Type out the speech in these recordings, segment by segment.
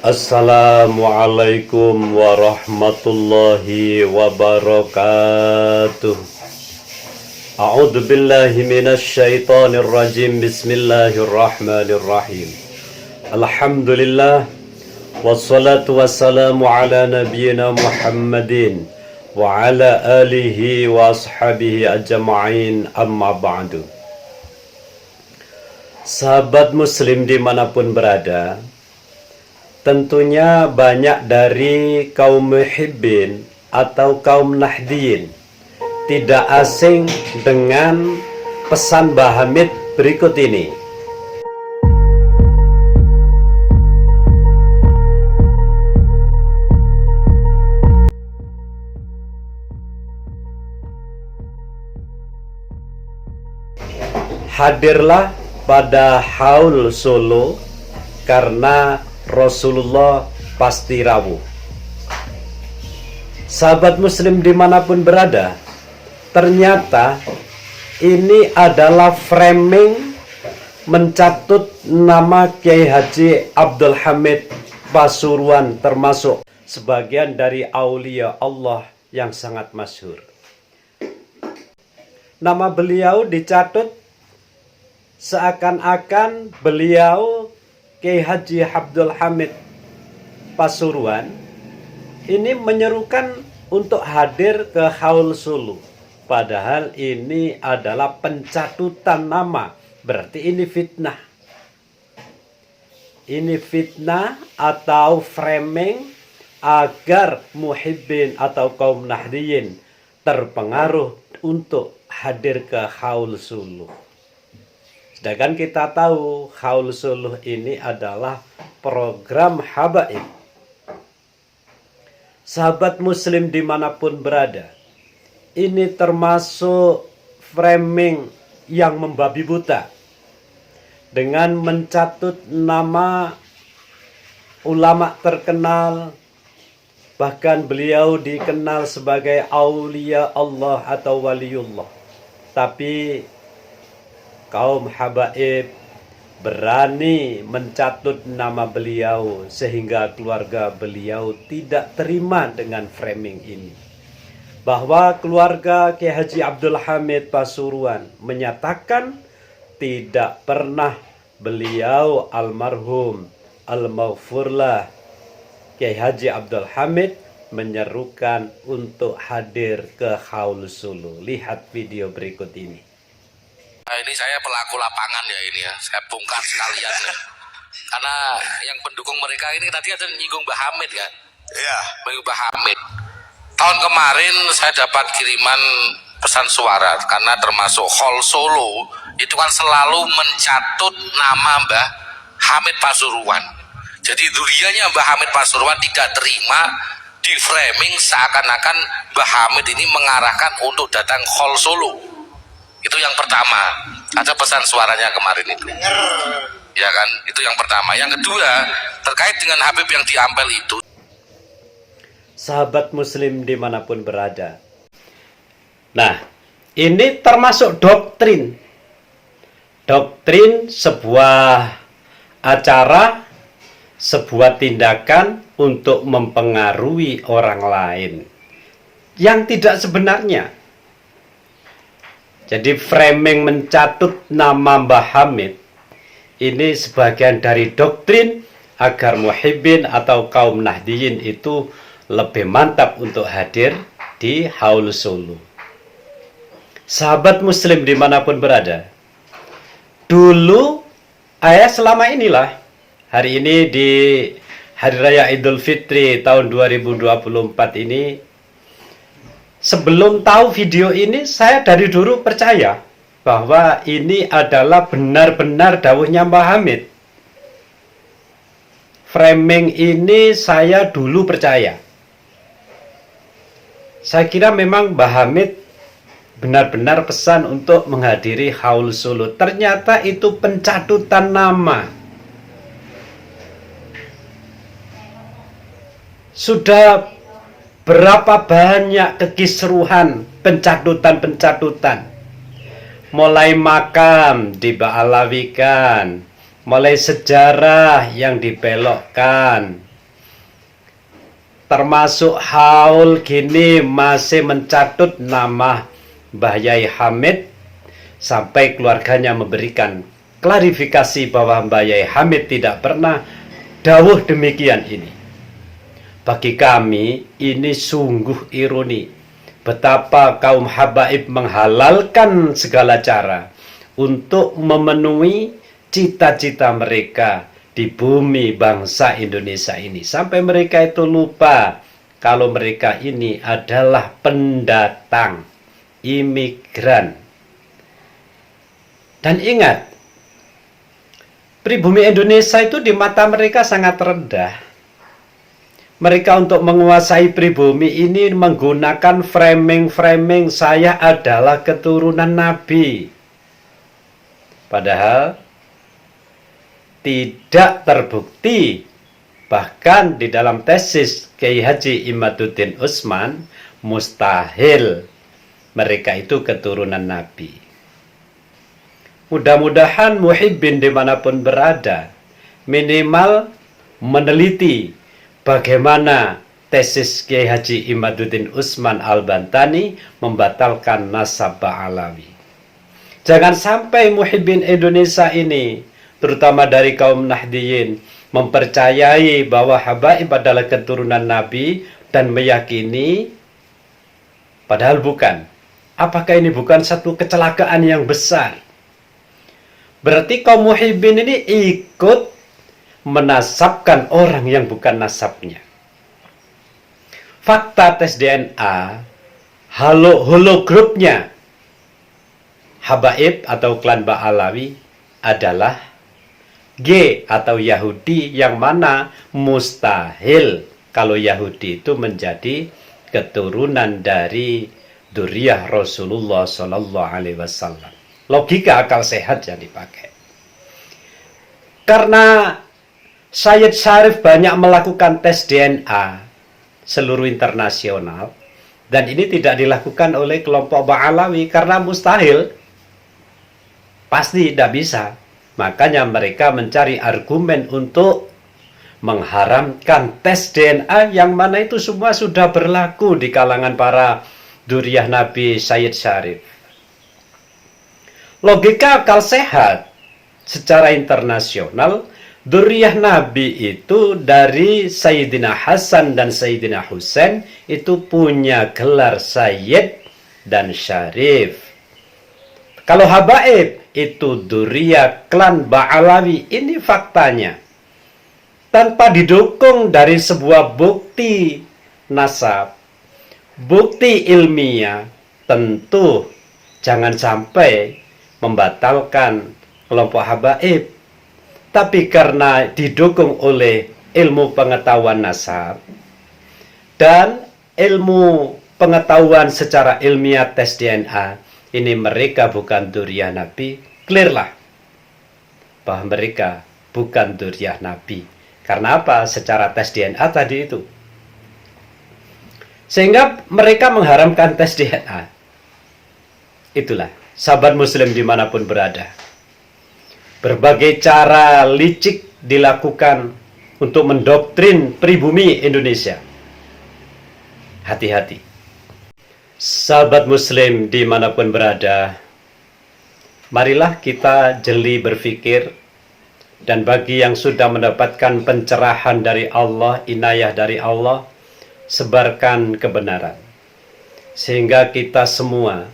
Assalamualaikum warahmatullahi wabarakatuh. A'udzu billahi minasy syaithanir rajim. Bismillahirrahmanirrahim. Alhamdulillah wassalatu wassalamu ala nabiyyina Muhammadin wa ala alihi wa ashabihi ajma'in, amma ba'du. Sahabat muslim dimanapun berada, tentunya banyak dari kaum muhibbin atau kaum nahdiyin tidak asing dengan pesan Mbah Hamid berikut ini. Hadirlah pada Haul Solo karena Rasulullah pasti rawuh. Sahabat muslim dimanapun berada, ternyata ini adalah framing mencatut nama Kiai Haji Abdul Hamid Pasuruan, termasuk sebagian dari aulia Allah yang sangat masyhur. Nama beliau dicatut seakan-akan beliau Kiai Haji Abdul Hamid Pasuruan ini menyerukan untuk hadir ke Haul Solo. Padahal ini adalah pencatutan nama, berarti ini fitnah. Ini fitnah atau framing agar muhibbin atau kaum nahdiyin terpengaruh untuk hadir ke Haul Solo. Sedangkan kita tahu Haul Solo ini adalah program habaib. Sahabat muslim dimanapun berada, ini termasuk framing yang membabi buta dengan mencatut nama ulama terkenal, bahkan beliau dikenal sebagai aulia Allah atau waliullah. Tapi kaum habaib berani mencatut nama beliau sehingga keluarga beliau tidak terima dengan framing ini. Bahwa keluarga Kiai Haji Abdul Hamid Pasuruan menyatakan tidak pernah beliau almarhum al-maghfurlah Kiai Haji Abdul Hamid menyerukan untuk hadir ke Haul Solo. Lihat video berikut ini. Nah, ini saya pelaku lapangan ya ini ya, saya bongkar sekalian ya. Karena yang pendukung mereka ini tadi ada nyinggung Mbah Hamid kan? Iya. Mbah Hamid. Tahun kemarin saya dapat kiriman pesan suara karena termasuk Haul Solo itu kan selalu mencatut nama Mbah Hamid Pasuruan. Jadi durianya Mbah Hamid Pasuruan tidak terima di framing seakan-akan Mbah Hamid ini mengarahkan untuk datang Haul Solo. Itu yang pertama, ada pesan suaranya kemarin itu. Ya kan, itu yang pertama. Yang kedua, terkait dengan Habib yang di Ampel itu. Sahabat muslim dimanapun berada. Nah, ini termasuk doktrin. Doktrin sebuah acara, sebuah tindakan untuk mempengaruhi orang lain yang tidak sebenarnya. Jadi framing mencatut nama Mbah Hamid ini sebagian dari doktrin agar muhibbin atau kaum nahdiyin itu lebih mantap untuk hadir di Haul Solo. Sahabat muslim dimanapun berada, dulu selama inilah hari ini di Hari Raya Idul Fitri tahun 2024 ini, sebelum tahu video ini, saya dari dulu percaya bahwa ini adalah benar-benar dawuhnya Mbah Hamid. Framing ini saya dulu percaya. Saya kira memang Mbah Hamid benar-benar pesan untuk menghadiri Haul Solo. Ternyata itu pencatutan nama. Sudah berapa banyak kekisruhan pencatutan-pencatutan. Mulai makam diba'alawikan, mulai sejarah yang dibelokkan, termasuk haul gini masih mencatut nama Mbah Yai Hamid, sampai keluarganya memberikan klarifikasi bahwa Mbah Yai Hamid tidak pernah dawuh demikian ini. Bagi kami ini sungguh ironi betapa kaum habaib menghalalkan segala cara untuk memenuhi cita-cita mereka di bumi bangsa Indonesia ini, sampai mereka itu lupa kalau mereka ini adalah pendatang, imigran. Dan ingat, pribumi Indonesia itu di mata mereka sangat rendah. Mereka untuk menguasai pribumi ini menggunakan framing-framing saya adalah keturunan Nabi. Padahal tidak terbukti. Bahkan di dalam tesis Kiai Haji Imaduddin Utsman, mustahil mereka itu keturunan Nabi. Mudah-mudahan muhibbin dimanapun berada, minimal meneliti bagaimana tesis Kiai Haji Imaduddin Utsman Al-Bantani membatalkan nasab Ba'alawi. Jangan sampai muhibbin Indonesia ini, terutama dari kaum Nahdiyin, mempercayai bahwa habaib adalah keturunan Nabi dan meyakini, padahal bukan. Apakah ini bukan satu kecelakaan yang besar? Berarti kaum muhibbin ini ikut menasabkan orang yang bukan nasabnya. Fakta tes DNA, hologrupnya habaib atau klan Ba'alawi adalah G atau Yahudi, yang mana mustahil kalau Yahudi itu menjadi keturunan dari dzurriyyah Rasulullah Shallallahu Alaihi Wasallam. Logika akal sehat yang dipakai. Karena Sayyid Syarif banyak melakukan tes DNA seluruh internasional, dan ini tidak dilakukan oleh kelompok Ba'alawi karena mustahil, pasti tidak bisa. Makanya mereka mencari argumen untuk mengharamkan tes DNA, yang mana itu semua sudah berlaku di kalangan para dzurriyyah Nabi Sayyid Syarif. Logika akal sehat secara internasional, dzurriyyah Nabi itu dari Sayyidina Hasan dan Sayyidina Husain itu punya gelar Sayyid dan Syarif. Kalau habaib itu dzurriyyah klan Ba'alawi, ini faktanya. Tanpa didukung dari sebuah bukti nasab, bukti ilmiah, tentu jangan sampai membatalkan kelompok habaib. Tapi karena didukung oleh ilmu pengetahuan nasab dan ilmu pengetahuan secara ilmiah tes DNA, ini mereka bukan dzurriyyah Nabi, clearlah bahwa mereka bukan dzurriyyah Nabi. Karena apa? Secara tes DNA tadi itu. Sehingga mereka mengharamkan tes DNA. Itulah, sahabat muslim dimanapun berada, berbagai cara licik dilakukan untuk mendoktrin pribumi Indonesia. Hati-hati. Sahabat muslim dimanapun berada, marilah kita jeli berpikir, dan bagi yang sudah mendapatkan pencerahan dari Allah, inayah dari Allah, sebarkan kebenaran. Sehingga kita semua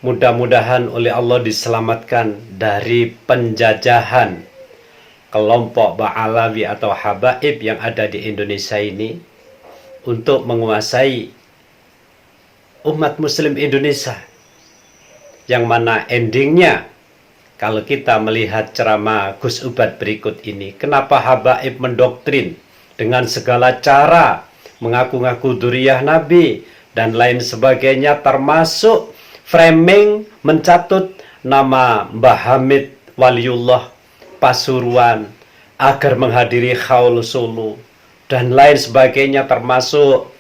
mudah-mudahan oleh Allah diselamatkan dari penjajahan kelompok Ba'alawi atau habaib yang ada di Indonesia ini untuk menguasai umat muslim Indonesia, yang mana endingnya kalau kita melihat ceramah Gus Ubad berikut ini, kenapa habaib mendoktrin dengan segala cara, mengaku-ngaku dzurriyyah Nabi dan lain sebagainya, termasuk framing mencatut nama Mbah Hamid Waliullah Pasuruan agar menghadiri Haul Solo dan lain sebagainya, termasuk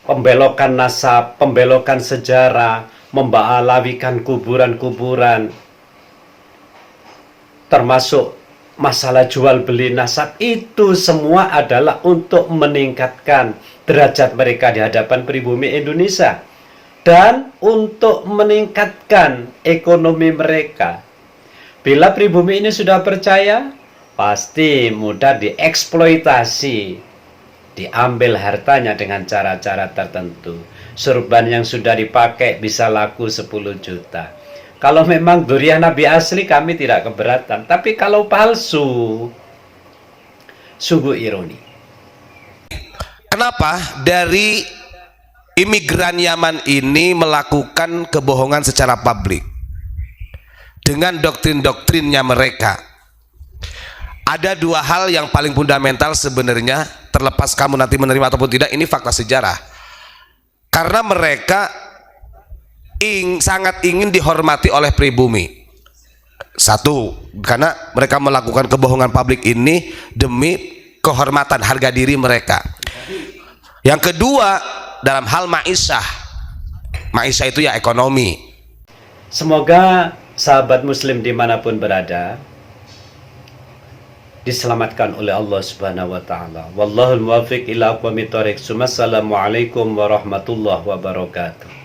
pembelokan nasab, pembelokan sejarah, memba'alawikan kuburan-kuburan, termasuk masalah jual beli nasab, itu semua adalah untuk meningkatkan derajat mereka di hadapan pribumi Indonesia dan untuk meningkatkan ekonomi mereka. Bila pribumi ini sudah percaya, pasti mudah dieksploitasi, diambil hartanya dengan cara-cara tertentu. Surban yang sudah dipakai bisa laku 10 juta. Kalau memang durian Nabi asli, kami tidak keberatan. Tapi kalau palsu, sungguh ironi. Kenapa dari imigran Yaman ini melakukan kebohongan secara publik dengan doktrin-doktrinnya mereka? Ada dua hal yang paling fundamental sebenarnya, terlepas kamu nanti menerima ataupun tidak, ini fakta sejarah. Karena mereka sangat ingin dihormati oleh pribumi. Satu, karena mereka melakukan kebohongan publik ini demi kehormatan harga diri mereka. Yang kedua, dalam hal ma'isyah. Ma'isyah itu ya ekonomi. Semoga sahabat muslim dimanapun berada diselamatkan oleh Allah Subhanahu wa taala. Wallahul muwaffiq ila aqwamit thoriq. Assalamualaikum warahmatullahi wabarakatuh.